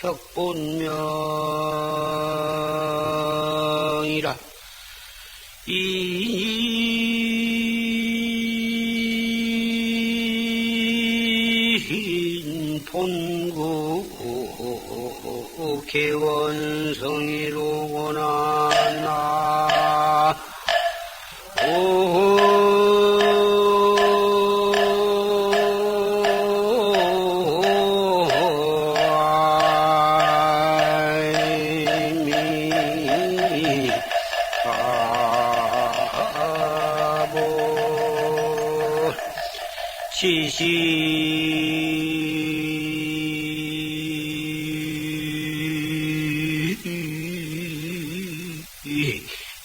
혁본명이라 본구 개원성이로구나 나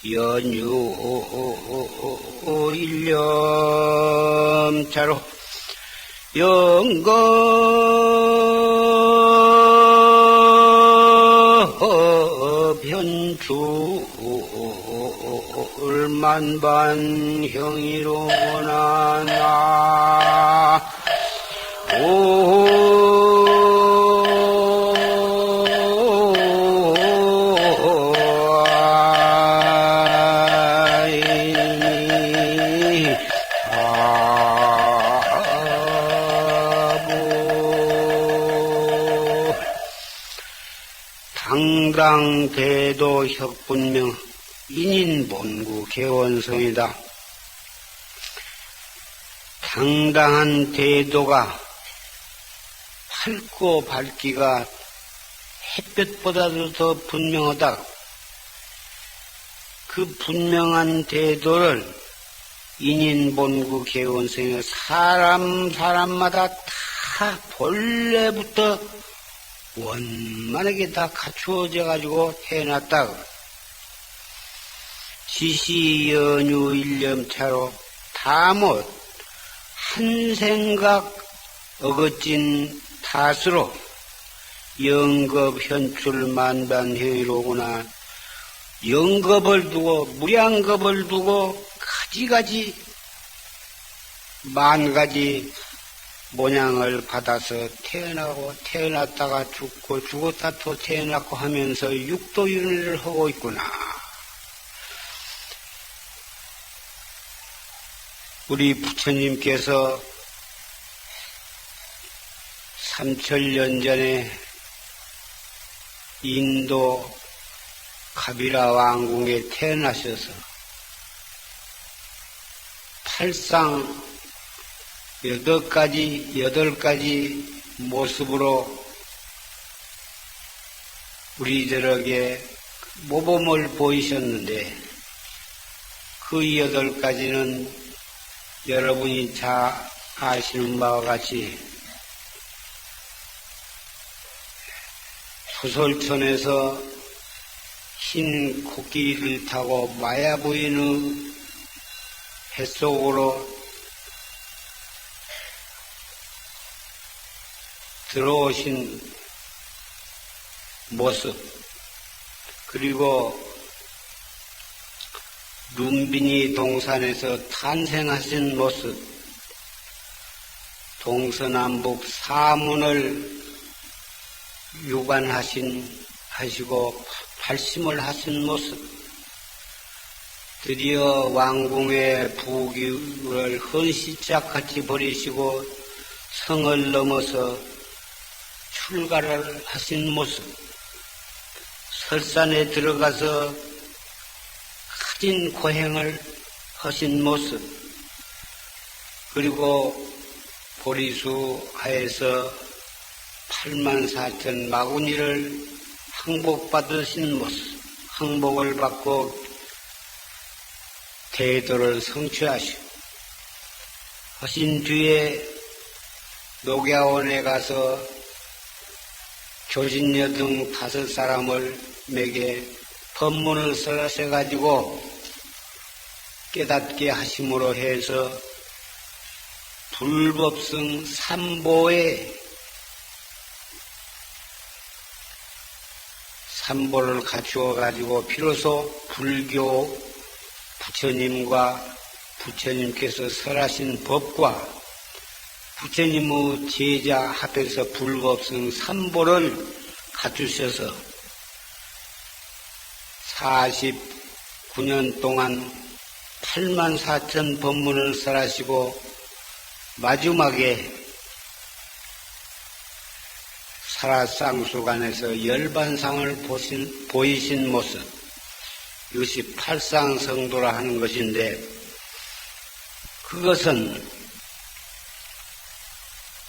연유 일념차로 영거 변출만반형이로구나 나 당당대도 혁분명 인인본구 개원성이다. 당당한 대도가 밝고 밝기가 햇볕보다도 더 분명하다. 그 분명한 대도를 인인본구 개원성이 사람마다 다 본래부터 원만하게 다 갖추어져 가지고 해놨다. 지시연유 일념차로 다 못 한 생각 어긋진 탓으로 영겁 현출 만반형이로구나. 영겁을 두고 무량겁을 두고 가지가지 만가지 모양을 받아서 태어나고 태어났다가 죽고 죽었다 또 태어났고 하면서 육도윤회를 하고 있구나. 우리 부처님께서 3000년 전에 인도 가비라 왕궁에 태어나셔서 팔상 8가지 모습으로 우리들에게 모범을 보이셨는데 그 8가지는 여러분이 잘 아시는 바와 같이 소설촌에서 흰 코끼리를 타고 마야부인의 뱃속으로 들어오신 모습, 그리고 룸비니 동산에서 탄생하신 모습, 동서남북 사문을 하시고 발심을 하신 모습, 드디어 왕궁의 부귀를 헌시짝같이 버리시고 성을 넘어서 출가를 하신 모습, 설산에 들어가서 가진 고행을 하신 모습, 그리고 보리수하에서 84,000 마구니를 항복받으신 모습, 항복을 받고 대도를 성취하시고 하신 뒤에 녹야원에 가서 교진여등 5사람을 매게 법문을 써가지고 깨닫게 하심으로 해서 불법성 3보의 삼보를 갖추어 가지고 비로소 불교 부처님과 부처님께서 설하신 법과 부처님의 제자 합해서 불법성 삼보를 갖추셔서 49년 동안 84,000 법문을 설하시고 마지막에 살아쌍수관에서 열반상을 보이신 모습, 이것이 팔상성도라 하는 것인데, 그것은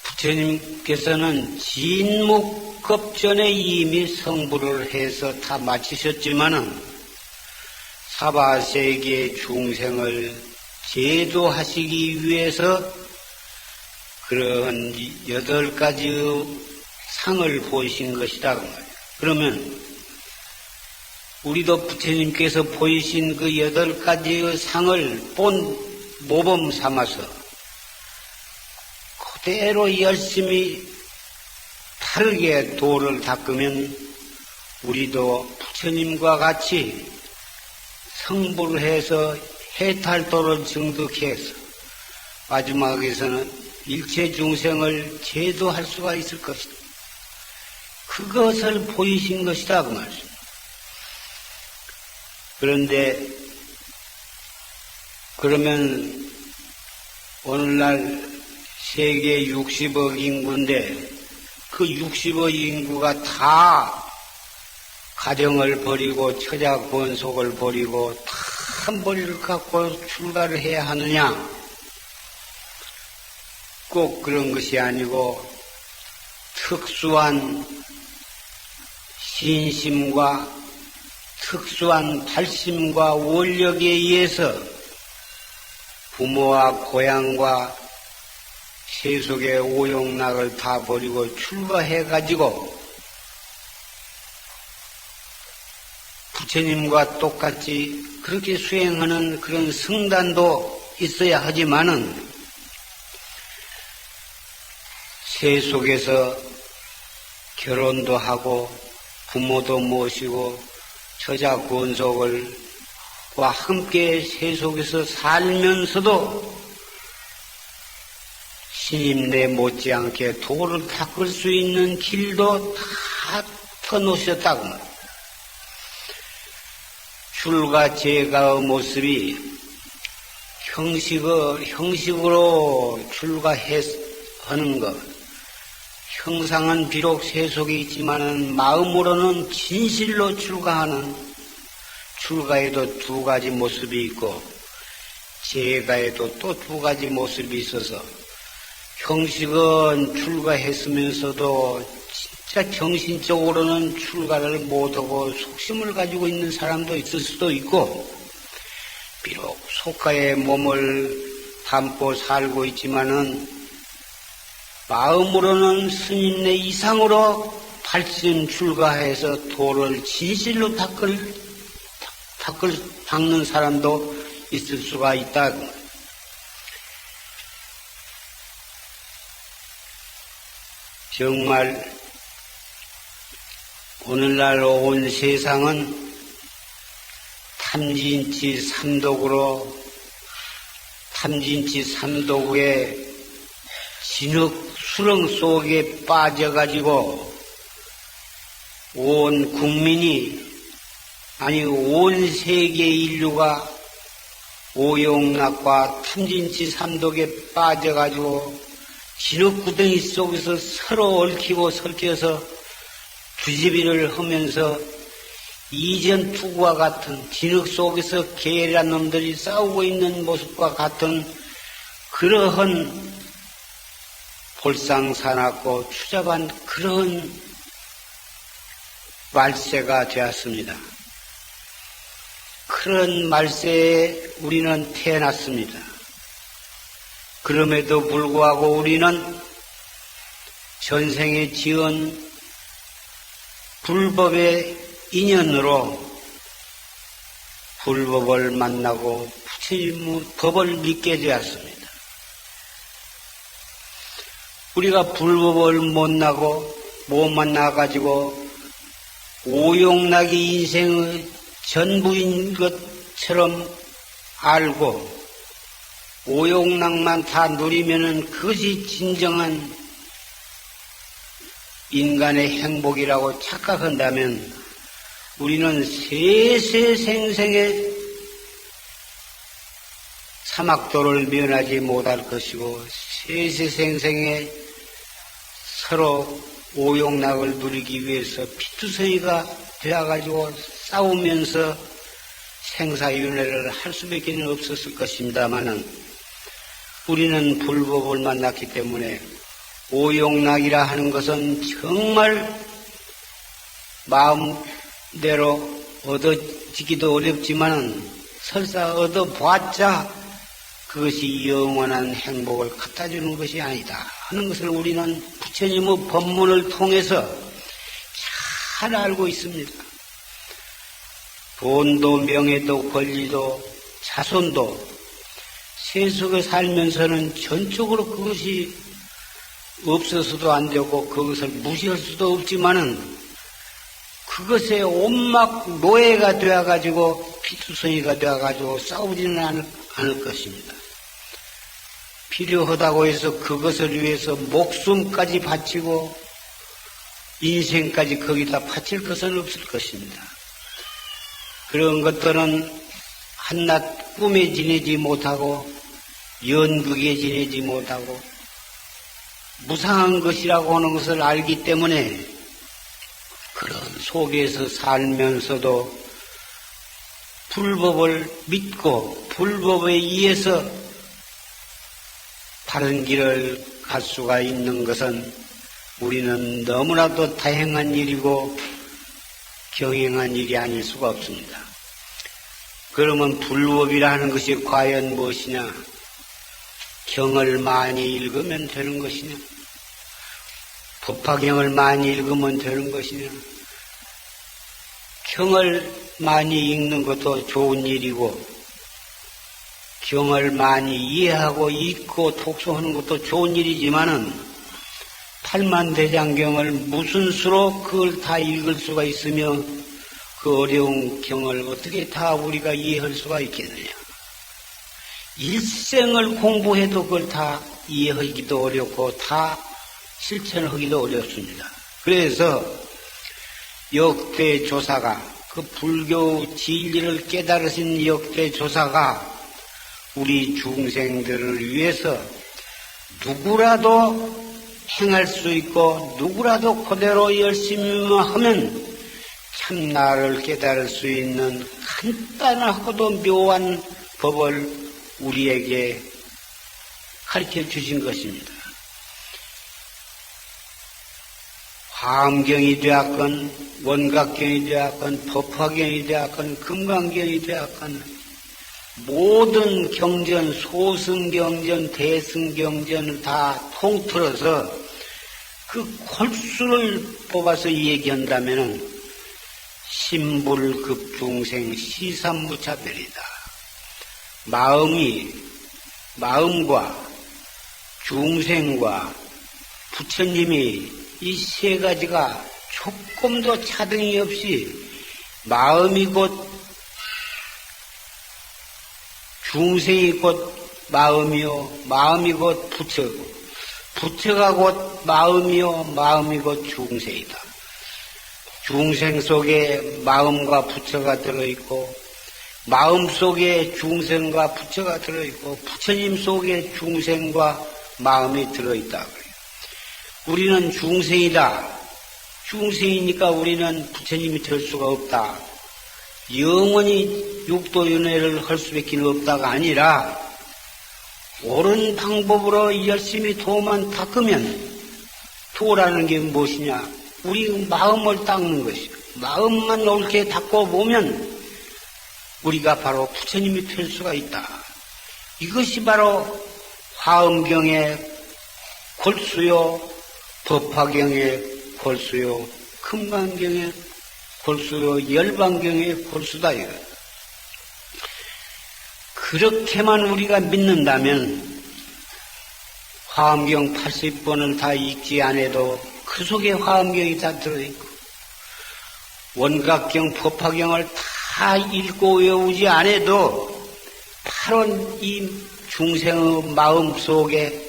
부처님께서는 진묵급전에 이미 성불을 해서 다 마치셨지만은 사바세계 중생을 제도하시기 위해서 그런 8가지의 상을 보이신 것이다. 그러면 우리도 부처님께서 보이신 그 8가지의 상을 본 모범 삼아서 그대로 열심히 다르게 도를 닦으면 우리도 부처님과 같이 성불을 해서 해탈도를 증득해서 마지막에서는 일체 중생을 제도할 수가 있을 것이다. 그것을 보이신 것이다 그 말씀. 그런데 그러면 오늘날 세계 60억 인구인데 그 60억 인구가 다 가정을 버리고 처자 권속을 버리고 다 머리를 갖고 출가를 해야 하느냐? 꼭 그런 것이 아니고 특수한 신심과 특수한 발심과 원력에 의해서 부모와 고향과 세속의 오용락을 다 버리고 출가해가지고 부처님과 똑같이 그렇게 수행하는 그런 성단도 있어야 하지만은 세속에서 결혼도 하고 부모도 모시고 처자 권속과 함께 세속에서 살면서도 신임내 못지않게 도를 닦을 수 있는 길도 다 터놓으셨다고 말이야. 출가 제가의 모습이 형식으로 출가하는 것, 형상은 비록 세속에 있지만은 마음으로는 진실로 출가하는, 출가에도 2가지 모습이 있고 제가에도 또 2가지 모습이 있어서 형식은 출가했으면서도 진짜 정신적으로는 출가를 못하고 속심을 가지고 있는 사람도 있을 수도 있고, 비록 속가에 몸을 담고 살고 있지만은 마음으로는 스님네 이상으로 발심 출가해서 도를 진실로 닦는 사람도 있을 수가 있다. 정말 오늘날 온 세상은 탐진치 삼독의 진흙 수렁 속에 빠져가지고 온 국민이, 아니 온 세계 인류가 오용락과 탐진치 삼독에 빠져가지고 진흙구덩이 속에서 서로 얽히고 설켜서 주지비를 하면서 이전 투구와 같은 진흙 속에서 개란 놈들이 싸우고 있는 모습과 같은 그러한 볼상사납고 추잡한 그런 말세가 되었습니다. 그런 말세에 우리는 태어났습니다. 그럼에도 불구하고 우리는 전생에 지은 불법의 인연으로 불법을 만나고 부처님의 법을 믿게 되었습니다. 우리가 불법을 못 만나가지고 오용락이 인생의 전부인 것처럼 알고 오용락만 다 누리면은 그것이 진정한 인간의 행복이라고 착각한다면 우리는 세세생생의 사막도를 면하지 못할 것이고 세세생생의 서로 오용락을 누리기 위해서 피투성이가 되어가지고 싸우면서 생사윤회를 할 수밖에 없었을 것입니다마는 우리는 불법을 만났기 때문에 오용락이라 하는 것은 정말 마음대로 얻어지기도 어렵지만은 설사 얻어보았자 그것이 영원한 행복을 갖다 주는 것이 아니다 하는 것을 우리는 부처님의 법문을 통해서 잘 알고 있습니다. 돈도 명예도 권리도 자손도 세속에 살면서는 전적으로 그것이 없어서도 안 되고 그것을 무시할 수도 없지만은 그것에 온막 노예가 되어가지고 피투성이가 되어가지고 싸우지는 않을 것입니다. 필요하다고 해서 그것을 위해서 목숨까지 바치고 인생까지 거기다 바칠 것은 없을 것입니다. 그런 것들은 한낱 꿈에 지내지 못하고 연극에 지내지 못하고 무상한 것이라고 하는 것을 알기 때문에 그런 속에서 살면서도 불법을 믿고 불법에 의해서 바른 길을 갈 수가 있는 것은 우리는 너무나도 다행한 일이고 경행한 일이 아닐 수가 없습니다. 그러면 불법이라 하는 것이 과연 무엇이냐? 경을 많이 읽으면 되는 것이냐? 법화경을 많이 읽으면 되는 것이냐? 경을 많이 읽는 것도 좋은 일이고 경을 많이 이해하고 읽고 독서하는 것도 좋은 일이지만은 팔만대장경을 무슨 수로 그걸 다 읽을 수가 있으며 그 어려운 경을 어떻게 다 우리가 이해할 수가 있겠느냐? 일생을 공부해도 그걸 다 이해하기도 어렵고 다 실천하기도 어렵습니다. 그래서 역대 조사가 그 불교 진리를 깨달으신 역대 조사가 우리 중생들을 위해서 누구라도 행할 수 있고 누구라도 그대로 열심히만 하면 참나를 깨달을 수 있는 간단하고도 묘한 법을 우리에게 가르쳐 주신 것입니다. 화엄경이 되었건 원각경이 되었건 법화경이 되었건 금강경이 되었건 모든 경전, 소승경전, 대승경전을 다 통틀어서 그 골수를 뽑아서 얘기한다면은 심불급중생 시삼무차별이다. 마음과 중생과 부처님이 이 세 가지가 조금도 차등이 없이 마음이 곧 중생이 곧 마음이요 마음이 곧 부처고 부처가 곧 마음이요 마음이 곧 중생이다. 중생 속에 마음과 부처가 들어있고 마음 속에 중생과 부처가 들어있고 부처님 속에 중생과 마음이 들어있다. 우리는 중생이다. 중생이니까 우리는 부처님이 될 수가 없다. 영원히 육도윤회를 할 수밖에 없다가 아니라 옳은 방법으로 열심히 도만 닦으면 도라는 게 무엇이냐? 우리 마음을 닦는 것이요. 마음만 옳게 닦고 보면 우리가 바로 부처님이 될 수가 있다. 이것이 바로 화엄경의 골수요, 법화경의 골수요, 금강경의 골수요, 열반경의 골수다. 그렇게만 우리가 믿는다면 화엄경 80번을 다 읽지 않아도 그 속에 화엄경이 다 들어있고 원각경, 법화경을 다 읽고 외우지 않아도 바로 이 중생의 마음 속에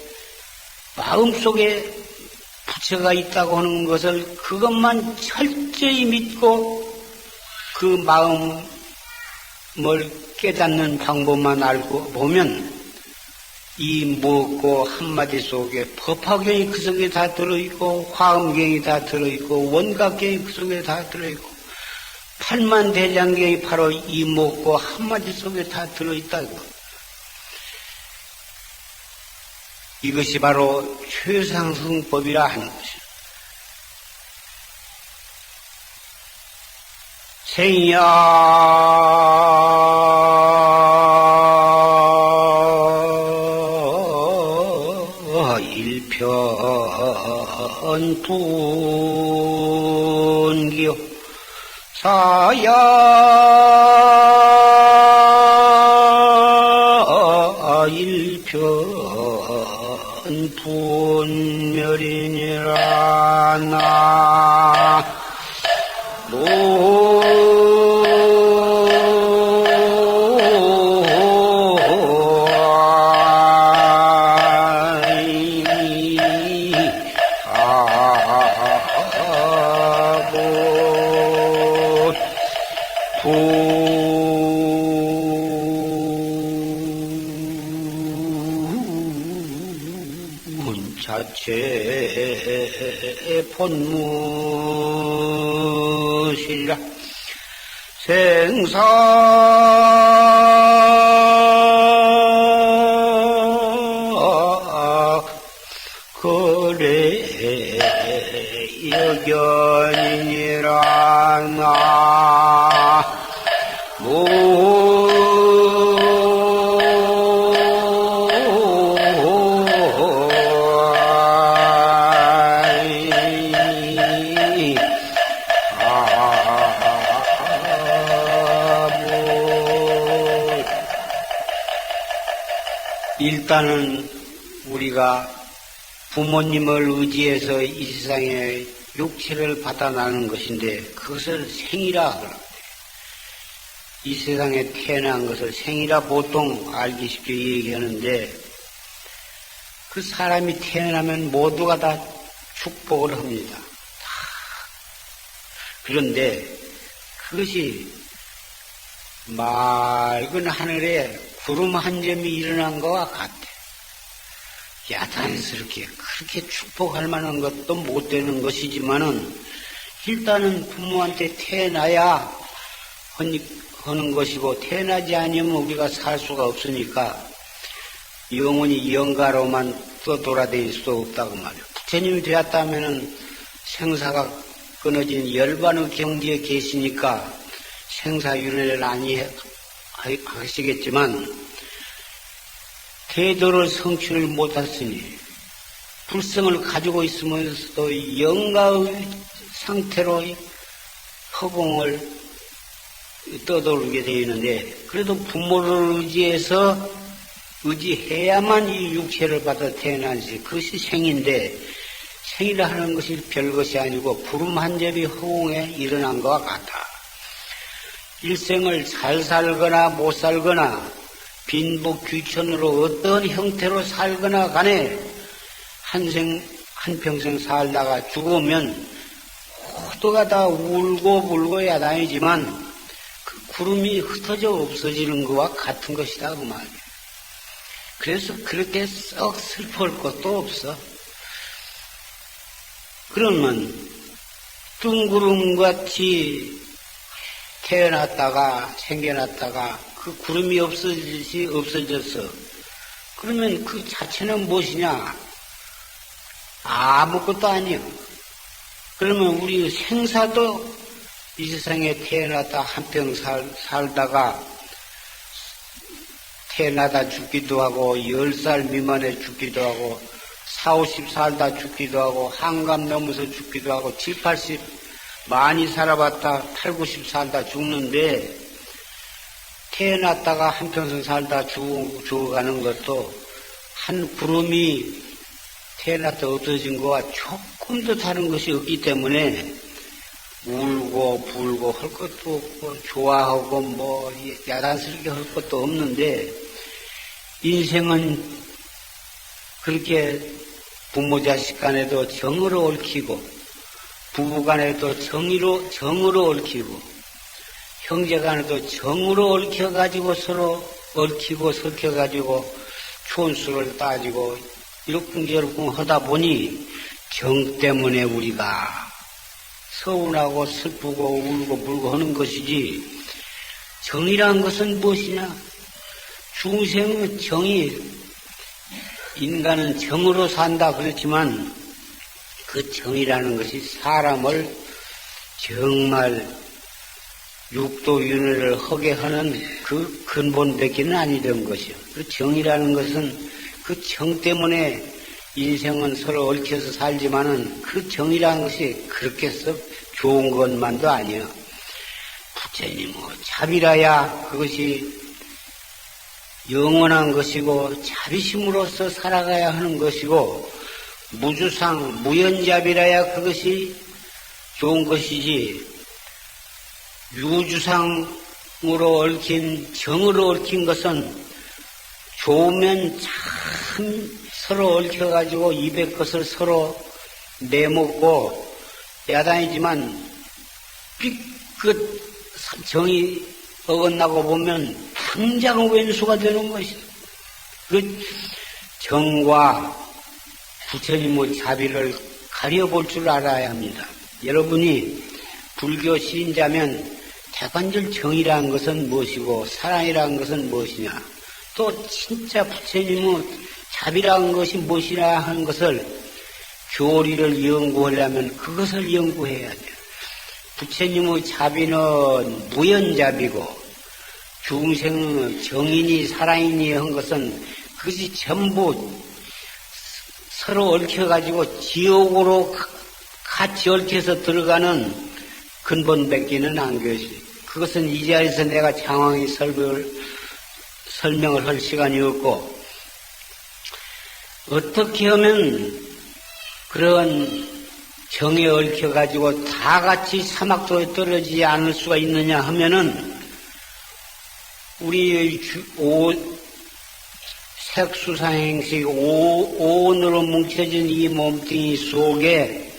부처가 있다고 하는 것을 그것만 철저히 믿고 그 마음을 깨닫는 방법만 알고 보면 이 무엇고 한마디 속에 법화경이 그 속에 다 들어있고 화엄경이 다 들어있고 원각경이 그 속에 다 들어있고 팔만대장경이 바로 이 무엇고 한마디 속에 다 들어있다고. 이것이 바로 최상승법이라 하는 것이다. 생야 일편 분기요 사야 일편 분멸이니라 나 자체 본무시라 생사 거래 여견이니라 나 일단은 우리가 부모님을 의지해서 이 세상에 육체를 받아나는 것인데 그것을 생이라 그럽니다. 이 세상에 태어난 것을 생이라 보통 알기 쉽게 얘기하는데 그 사람이 태어나면 모두가 다 축복을 합니다. 그런데 그것이 맑은 하늘에 구름 한 점이 일어난 것과 같아. 야단스럽게 그렇게 축복할 만한 것도 못 되는 것이지만은 일단은 부모한테 태어나야 하는 것이고 태어나지 않으면 우리가 살 수가 없으니까 영원히 영가로만 떠돌아다닐 수 없다고 말이야. 부처님이 되었다면은 생사가 끊어진 열반의 경지에 계시니까 생사윤회를 아니 하시겠지만 태도를 성취를 못했으니 불성을 가지고 있으면서도 영가의 상태로 허공을 떠돌게 되어 있는데 그래도 부모를 의지해야만 이 육체를 받아 태어나지 그것이 생인데 생이라 하는 것이 별것이 아니고 구름 한 점이 허공에 일어난 것과 같아. 일생을 잘 살거나 못 살거나 빈부 귀천으로 어떤 형태로 살거나 간에 한평생 살다가 죽으면 모두가 다 울고 불고 야단이지만 그 구름이 흩어져 없어지는 것과 같은 것이다 그 말이야. 그래서 그렇게 썩 슬퍼할 것도 없어. 그러면 뜬구름같이 태어났다가 생겨났다가 그 구름이 없어졌어. 그러면 그 자체는 무엇이냐? 아무것도 아니요. 그러면 우리 생사도 이 세상에 태어났다 한평 살다가 태어나다 죽기도 하고 10살 미만에 죽기도 하고 40, 50 살다 죽기도 하고 한감 넘어서 죽기도 하고 70, 80 많이 살아봤다 80, 90 살다 죽는데 태어났다가 한평생 살다 죽어가는 것도 한 구름이 태어났다 없어진 거와 조금도 다른 것이 없기 때문에 울고 불고 할 것도 없고 좋아하고 뭐 야단스럽게 할 것도 없는데 인생은 그렇게 부모 자식 간에도 정으로 얽히고, 부부 간에도 정으로 얽히고, 형제 간에도 정으로 얽혀가지고 서로 얽히고 섞여가지고 촌수를 따지고 이러쿵저러쿵 하다 보니 정 때문에 우리가 서운하고 슬프고 울고 불고 하는 것이지, 정이란 것은 무엇이냐? 중생의 정이, 인간은 정으로 산다 그렇지만 그 정이라는 것이 사람을 정말 육도윤회를 하게 하는 그 근본밖에는 아니던 것이요. 그 정이라는 것은 그 정 때문에 인생은 서로 얽혀서 살지만은 그 정이라는 것이 그렇게 썩 좋은 것만도 아니요. 부처님 자비라야 그것이 영원한 것이고 자비심으로서 살아가야 하는 것이고, 무주상 무연자비라야 그것이 좋은 것이지, 유주상으로 얽힌 정으로 얽힌 것은 좋으면 참 서로 얽혀가지고 입에 것을 서로 내먹고 야단이지만 삐끗 정이 어긋나고 보면 당장 왼수가 되는 것이다. 그 정과 부처님의 자비를 가려볼 줄 알아야 합니다. 여러분이 불교 신자면 대관절 정이라는 것은 무엇이고 사랑이라는 것은 무엇이냐, 또 진짜 부처님의 자비라는 것이 무엇이냐 하는 것을 교리를 연구하려면 그것을 연구해야 돼요. 부처님의 자비는 무연자비고 중생의 정인이 살아있니 한 것은 그것이 전부 서로 얽혀가지고 지옥으로 같이 얽혀서 들어가는 근본밖에는 안 것이, 그것은 이 자리에서 내가 장황히 설명을 할 시간이 없고, 어떻게 하면 그런 정에 얽혀가지고 다 같이 사막도에 떨어지지 않을 수가 있느냐 하면은, 우리의 색수상행식 오온으로 뭉쳐진 이 몸뚱이 속에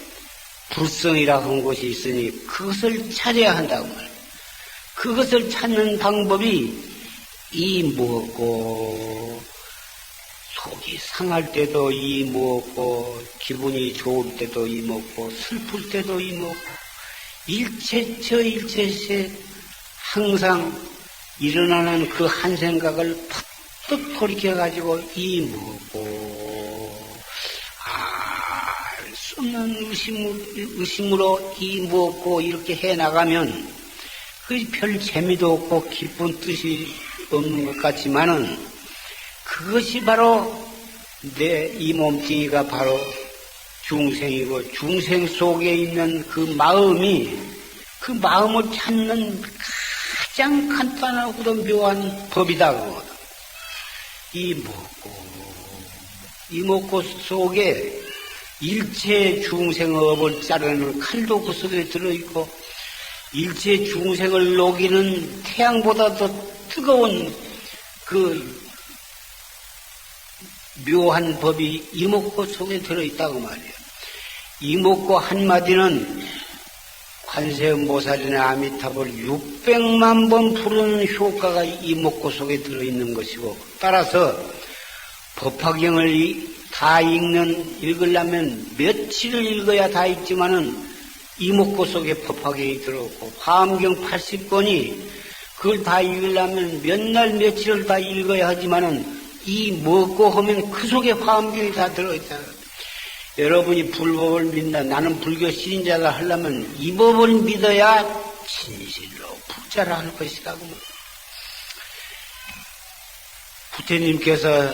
불성이라고 하는 것이 있으니 그것을 찾아야 한다고 말이에요. 그것을 찾는 방법이 이 무엇고, 속이 상할 때도 이 무엇고, 기분이 좋을 때도 이 무엇고, 슬플 때도 이 무엇고, 일체처 일체시 항상 일어나는 그 한 생각을 팍 돌이켜가지고 이 무엇고, 알 수 없는 의심으로 이 무엇고 이렇게 해나가면 그 별 재미도 없고 기쁜 뜻이 없는 것 같지만은, 그것이 바로 내 이 몸뚱이가 바로 중생이고, 중생 속에 있는 그 마음이, 그 마음을 찾는 가장 간단하고도 묘한 법이다. 이목고 속에 일체 중생의 업을 자르는 칼도 그 속에 들어있고, 일체 중생을 녹이는 태양보다 더 뜨거운 그 묘한 법이 이목고 속에 들어있다고 말이에요. 이목고 한마디는 관세음보살이나 아미타불 600만 번 부르는 효과가 이목고 속에 들어있는 것이고, 따라서 법화경을 다 읽으려면 며칠을 읽어야 다 읽지만은 이목고 속에 법화경이 들어있고, 화엄경 80권이 그걸 다 읽으려면 몇 날 며칠을 다 읽어야 하지만은 이 먹고 하면 그 속에 화엄경이 다 들어있다. 여러분이 불법을 믿나, 나는 불교 신자가 하려면 이 법을 믿어야 진실로 부자라 할 것이라고. 부처님께서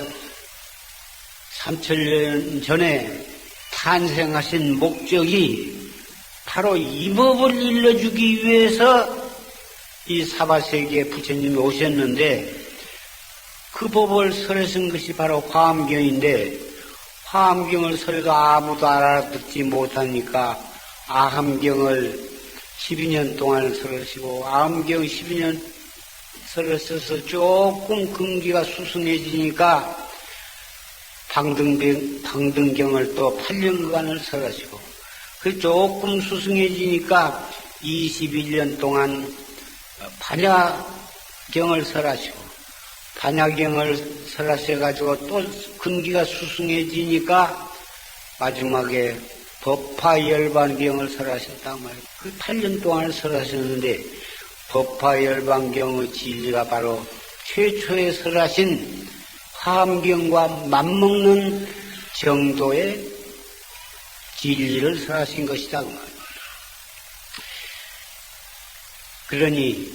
3000년 전에 탄생하신 목적이 바로 이 법을 일러주기 위해서 이 사바세계에 부처님이 오셨는데, 그 법을 설하신 것이 바로 화엄경인데, 화엄경을 설가 아무도 알아듣지 못하니까 아함경을 12년 동안 설하시고, 아함경 12년 설을 써서 조금 금기가 수승해지니까 방등경을 또 8년간을 설하시고, 그 조금 수승해지니까 21년 동안 반야경을 설하시고, 반야경을 설하셔가지고 또 근기가 수승해지니까 마지막에 법화열반경을 설하셨단 말이에요. 그 8년 동안 설하셨는데, 법화열반경의 진리가 바로 최초에 설하신 화엄경과 맞먹는 정도의 진리를 설하신 것이다. 그러니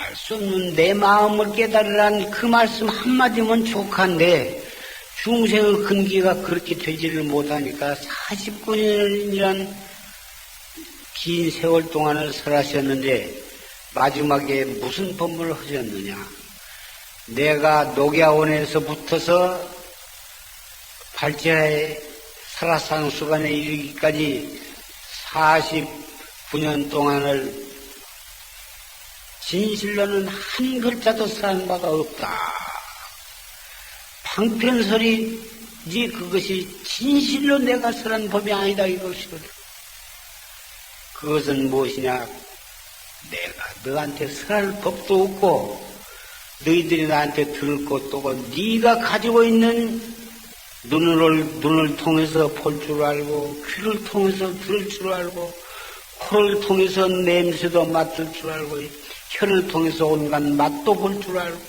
알 수 없는 내 마음을 깨달으란 그 말씀 한마디면 족한데 중생의 근기가 그렇게 되지를 못하니까 49년이란 긴 세월 동안을 설하셨는데 마지막에 무슨 법문을 하셨느냐. 내가 녹야원에서 붙어서 발제하에 설화상수관에 이르기까지 49년 동안을 진실로는 한 글자도 쓰는 바가 없다. 방편설이지 그것이 진실로 내가 설한 법이 아니다 이것이거든. 그것은 무엇이냐? 내가 너한테 설할 법도 없고 너희들이 나한테 들을 것도 없고 네가 가지고 있는 눈을 통해서 볼 줄 알고 귀를 통해서 들을 줄 알고 코를 통해서 냄새도 맡을 줄 알고 혀를 통해서 온갖 맛도 볼 줄 알고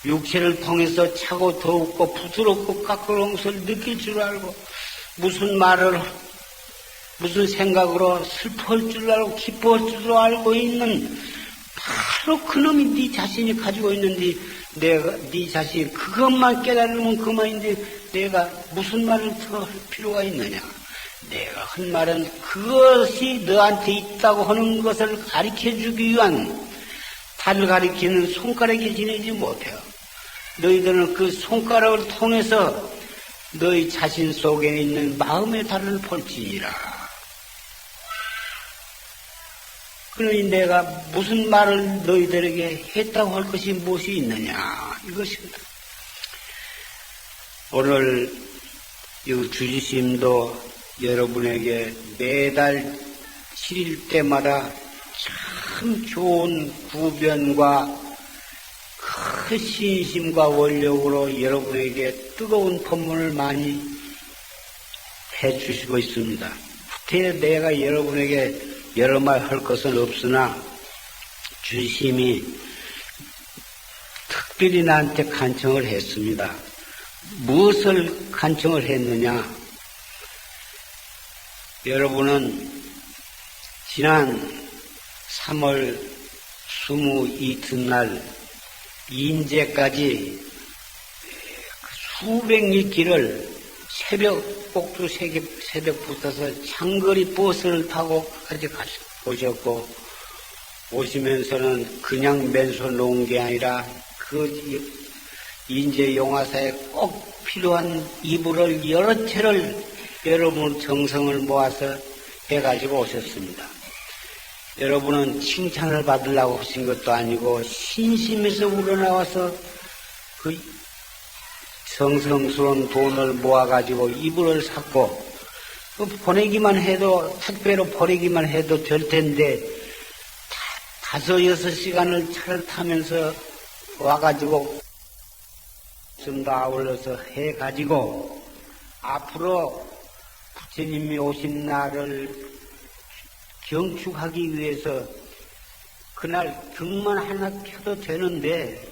육체를 통해서 차고 더웁고 부드럽고 까끌어온 것을 느낄 줄 알고 무슨 말을 무슨 생각으로 슬퍼할 줄 알고 기뻐할 줄 알고 있는 바로 그놈이 네 자신이 가지고 있는데 내가 네 자신이 그것만 깨달으면 그만인데 내가 무슨 말을 더 할 필요가 있느냐. 내가 한 말은 그것이 너한테 있다고 하는 것을 가르쳐주기 위한 달을 가리키는 손가락이 지내지 못해요. 너희들은 그 손가락을 통해서 너희 자신 속에 있는 마음의 달을 볼지니라. 그러니 내가 무슨 말을 너희들에게 했다고 할 것이 무엇이 있느냐 이것입니다. 오늘 이 주지심도 여러분에게 매달 7일 때마다 참 좋은 구변과 큰 신심과 원력으로 여러분에게 뜨거운 법문을 많이 해주시고 있습니다. 후퇴 내가 여러분에게 여러 말 할 것은 없으나 주심이 특별히 나한테 간청을 했습니다. 무엇을 간청을 했느냐? 여러분은 지난 3월 22날 인제까지 수백 길을 꼭두 새벽부터서 장거리 버스를 타고 까지 오셨고 오시면서는 그냥 맨손 놓은 게 아니라 그 인제 용화사에 꼭 필요한 이불을 여러 채를 여러분 정성을 모아서 해가지고 오셨습니다. 여러분은 칭찬을 받으려고 하신 것도 아니고 신심에서 우러나와서 그 성성스러운 돈을 모아가지고 이불을 샀고 보내기만 해도 택배로 보내기만 해도 될 텐데 5-6시간을 차를 타면서 와가지고 좀 더 아울러서 해가지고 앞으로 부처님이 오신 날을 경축하기 위해서 그날 등만 하나 켜도 되는데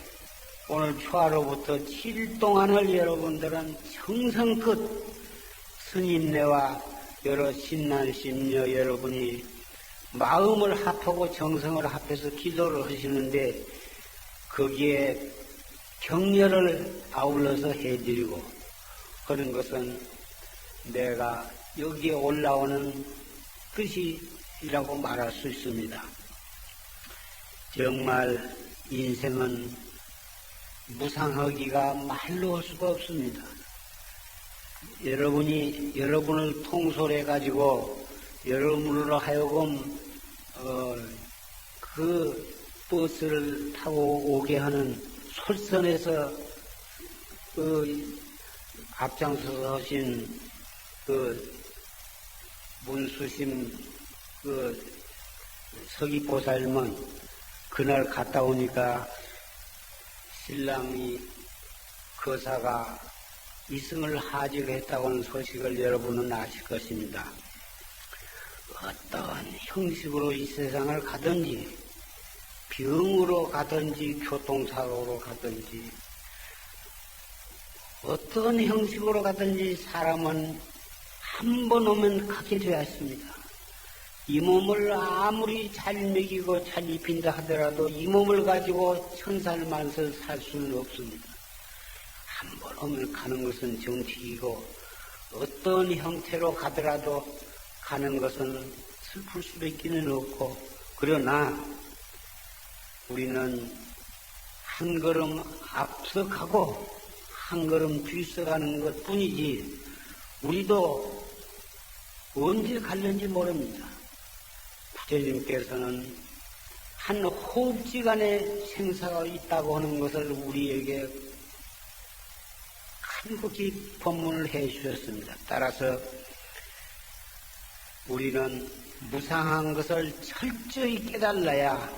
오늘 초하루부터 7일 동안을 여러분들은 정성껏 스님네와 여러 신난심녀 여러분이 마음을 합하고 정성을 합해서 기도를 하시는데 거기에 격려를 아울러서 해드리고 그런 것은 내가 여기에 올라오는 뜻이라고 말할 수 있습니다. 정말 인생은 무상하기가 말로 할 수가 없습니다. 여러분이 여러분을 통솔해 가지고 여러분으로 하여금 그 버스를 타고 오게 하는 솔선에서 앞장서신 문수심 서귀보살은 그날 갔다 오니까 신랑이 거사가 이승을 하직했다고 하는 소식을 여러분은 아실 것입니다. 어떤 형식으로 이 세상을 가든지 병으로 가든지 교통사고로 가든지 어떤 형식으로 가든지 사람은 한 번 오면 가게 되어 있습니다. 이 몸을 아무리 잘 먹이고 잘 입힌다 하더라도 이 몸을 가지고 천살만서 살 수는 없습니다. 한 번 오면 가는 것은 정식이고 어떤 형태로 가더라도 가는 것은 슬플 수밖에는 없고, 그러나 우리는 한 걸음 앞서 가고 한 걸음 뒤서 가는 것 뿐이지 우리도 언제 갈는지 모릅니다. 부처님께서는 한 호흡지간에 생사가 있다고 하는 것을 우리에게 간곡히 법문을 해 주셨습니다. 따라서 우리는 무상한 것을 철저히 깨달아야,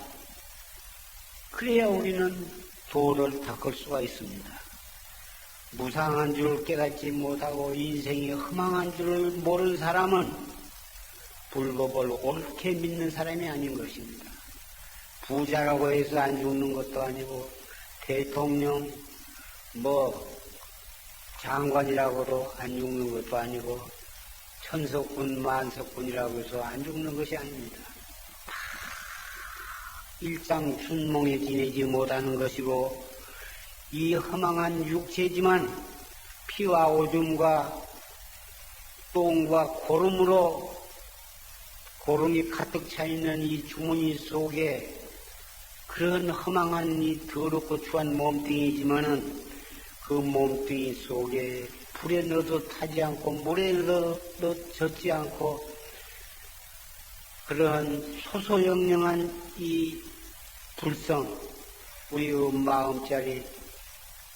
그래야 우리는 도를 닦을 수가 있습니다. 무상한 줄을 깨닫지 못하고 인생이 허망한 줄을 모르는 사람은 불법을 옳게 믿는 사람이 아닌 것입니다. 부자라고 해서 안 죽는 것도 아니고, 대통령, 장관이라고도 안 죽는 것도 아니고, 천석군, 만석군이라고 해서 안 죽는 것이 아닙니다. 일장춘몽에 지내지 못하는 것이고, 이 허망한 육체지만 피와 오줌과 똥과 고름이 가득 차 있는 이 주머니 속에 그런 허망한 이 더럽고 추한 몸뚱이지만은 그 몸뚱이 속에 불에 넣어도 타지 않고 물에 넣어도 젖지 않고 그러한 소소영령한 이 불성, 우리의 마음자리,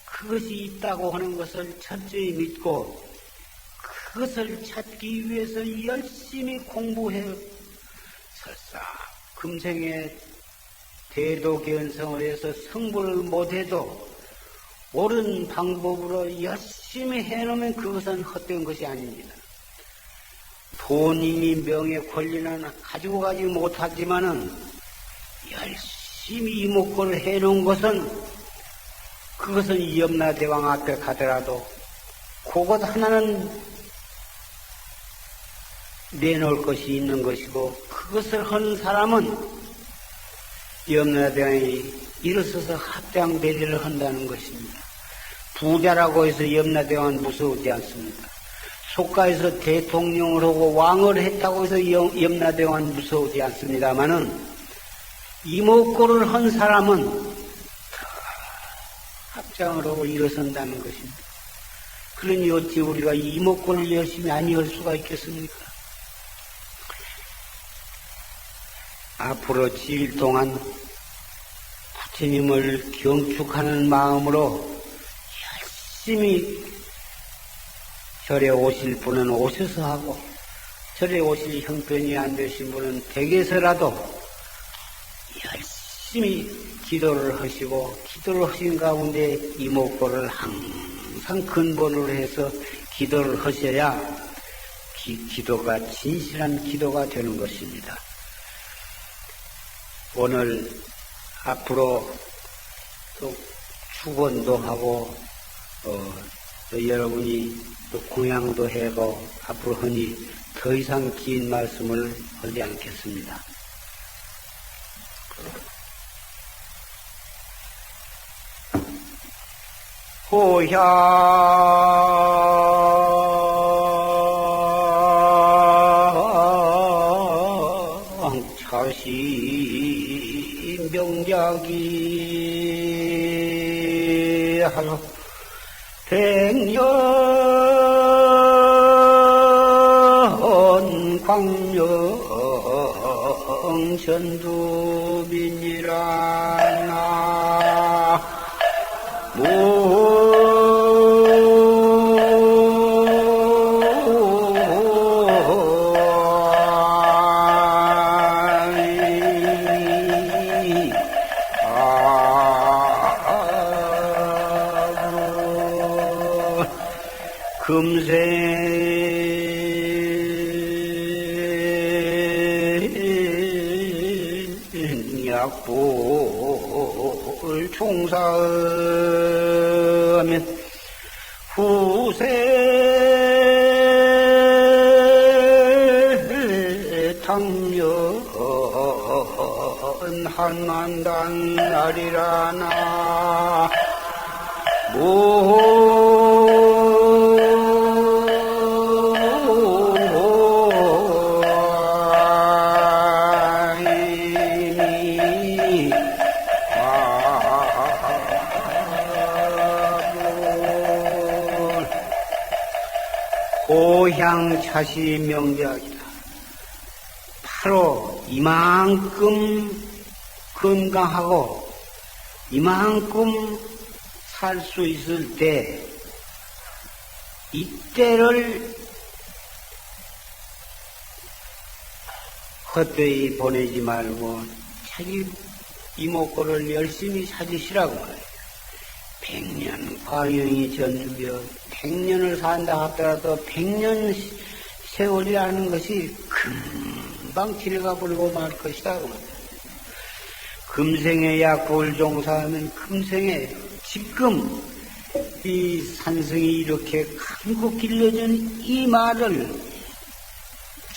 그것이 있다고 하는 것을 철저히 믿고 그것을 찾기 위해서 열심히 공부해 설사 금생에 대도견성을 해서 성불을 못해도 옳은 방법으로 열심히 해놓으면 그것은 헛된 것이 아닙니다. 돈이니 명예 권리는 가지고 가지 못하지만은 열심히 이목구를 해놓은 것은 그것은 염라대왕 앞에 가더라도 그것 하나는 내놓을 것이 있는 것이고, 그것을 하는 사람은 염라대왕이 일어서서 합장대리를 한다는 것입니다. 부자라고 해서 염라대왕은 무서우지 않습니다. 속가에서 대통령을 하고 왕을 했다고 해서 염라대왕은 무서우지 않습니다마는 이목구를 한 사람은 합장을 하고 일어선다는 것입니다. 그러니 어찌 우리가 이목구를 열심히 안 열 수가 있겠습니까? 앞으로 7일 동안 부처님을 경축하는 마음으로 열심히 절에 오실 분은 오셔서 하고, 절에 오실 형편이 안 되신 분은 댁에서라도 열심히 기도를 하시고, 기도를 하신 가운데 이목구를 항상 근본으로 해서 기도를 하셔야 기도가 진실한 기도가 되는 것입니다. 오늘 앞으로 또 축원도 하고 또 여러분이 또 공양도 하고 앞으로 하니 더 이상 긴 말씀을 하지 않겠습니다. 호향 차시 명작이 하여 백년 광명 전두민이라 나 금세 약불 총사하면 후세 당연 한만단 날이라나 고향차시 명작이다. 바로 이만큼 건강하고 이만큼 살 수 있을 때 이때를 헛되이 보내지 말고 자기 이목구를 열심히 찾으시라고 말해요. 100년 과영이 전주며 100년을 산다 하더라도 100년 세월이라는 것이 금방 지나가 버리고 말 것이다. 금생에 약불 종사하면 금생에 지금 이 산성이 이렇게 강고 길러진 이 말을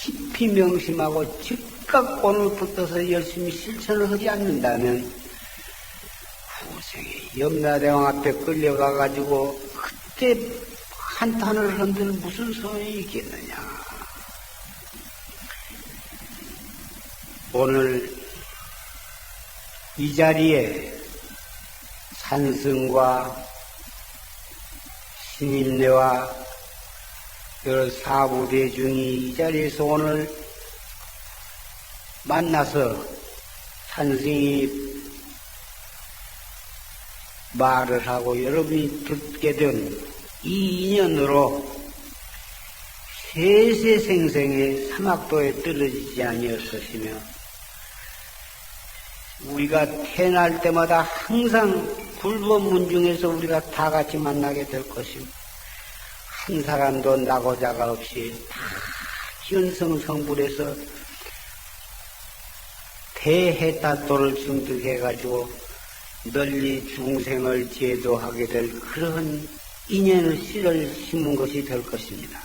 깊이 명심하고 즉각 오늘 붙어서 열심히 실천을 하지 않는다면 후생에 염라대왕 앞에 끌려가가지고 그때 한탄을 흔들 무슨 소용이 있겠느냐. 오늘 이 자리에 산승과 신임내와 여러 사부대중이 이 자리에서 오늘 만나서 산승이 말을 하고 여러분이 듣게 된 이 인연으로 세세생생의 사막도에 떨어지지 아니었으시며 우리가 태어날 때마다 항상 불법문중에서 우리가 다 같이 만나게 될 것이고 한 사람도 나고자가 없이 다 견성성불해서 대해따도를 증득해가지고 널리 중생을 제도하게 될 그런 인연의 씨를 심은 것이 될 것입니다.